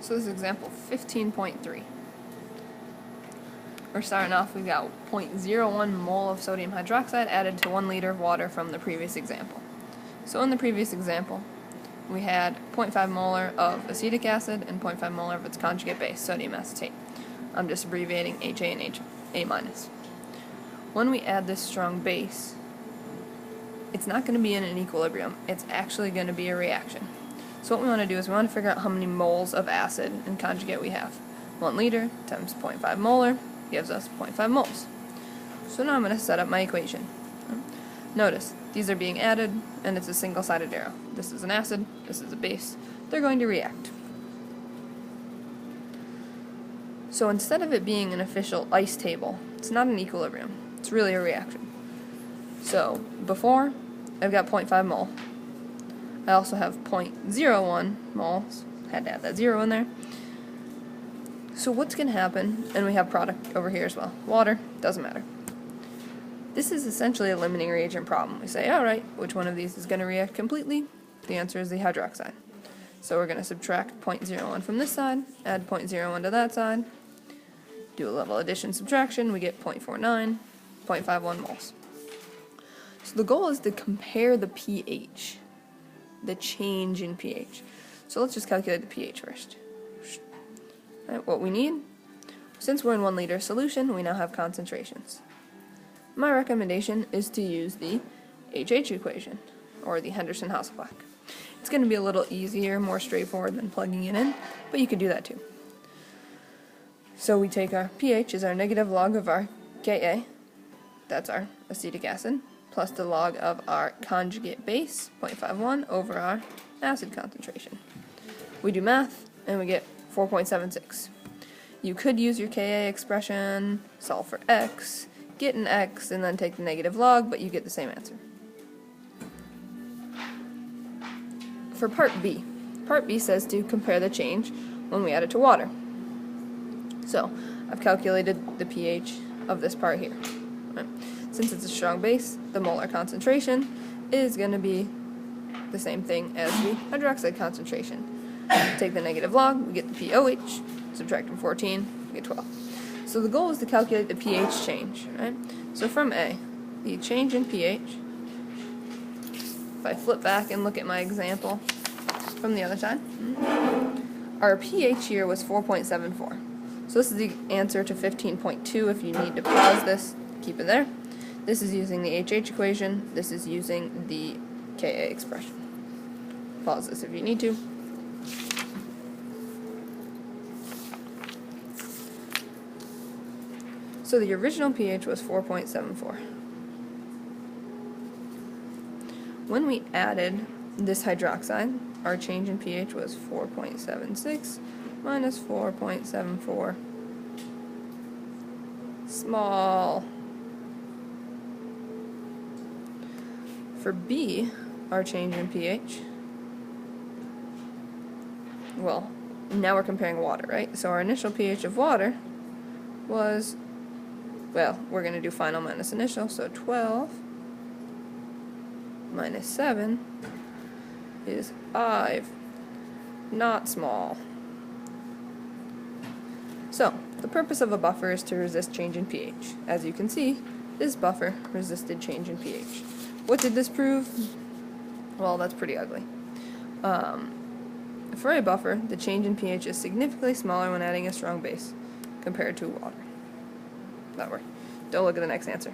So this is example 15.3. We're starting off, we've got 0.01 mole of sodium hydroxide added to 1 liter of water from the previous example. So in the previous example, we had 0.5 molar of acetic acid and 0.5 molar of its conjugate base, sodium acetate. I'm just abbreviating HA and HA minus. When we add this strong base, it's not going to be in an equilibrium, it's actually going to be a reaction. So what we want to do is we want to figure out how many moles of acid and conjugate we have. 1 liter times 0.5 molar gives us 0.5 moles. So now I'm going to set up my equation. Notice, these are being added, and it's a single-sided arrow. This is an acid, this is a base. They're going to react. So instead of it being an official ice table, it's not an equilibrium. It's really a reaction. So before, I've got 0.5 mole. I also have 0.01 moles. Had to add that 0 in there. So what's going to happen, and we have product over here as well. Water, doesn't matter. This is essentially a limiting reagent problem. We say, alright, which one of these is going to react completely? The answer is the hydroxide. So we're going to subtract 0.01 from this side, add 0.01 to that side, do a little addition subtraction, we get 0.49, 0.51 moles. So the goal is to compare the pH, the change in pH. So let's just calculate the pH first. Right, what we need, since we're in 1 liter solution, we now have concentrations. My recommendation is to use the HH equation, or the Henderson-Hasselbalch. It's going to be a little easier, more straightforward than plugging it in, but you could do that too. So we take our pH is our negative log of our Ka, that's our acetic acid, plus the log of our conjugate base, 0.51, over our acid concentration. We do math, and we get 4.76. You could use your Ka expression, solve for x, get an x, and then take the negative log, but you get the same answer. For part B says to compare the change when we add it to water. So, I've calculated the pH of this part here. Right. Since it's a strong base, the molar concentration is going to be the same thing as the hydroxide concentration. Take the negative log, we get the pOH, subtract from 14, we get 12. So the goal is to calculate the pH change, right? So from A, the change in pH, if I flip back and look at my example from the other side, our pH here was 4.74. So this is the answer to 15.2. If you need to pause this, keep it there. This is using the HH equation, this is using the Ka expression. Pause this if you need to. So the original pH was 4.74. When we added this hydroxide, our change in pH was 4.76 minus 4.74. Small. For B, our change in pH, well, now we're comparing water, right? So our initial pH of water was, well, we're going to do final minus initial, so 12 minus 7 is 5, not small. So, the purpose of a buffer is to resist change in pH. As you can see, this buffer resisted change in pH. What did this prove? Well, that's pretty ugly. For a buffer, the change in pH is significantly smaller when adding a strong base compared to water. That worked. Don't look at the next answer.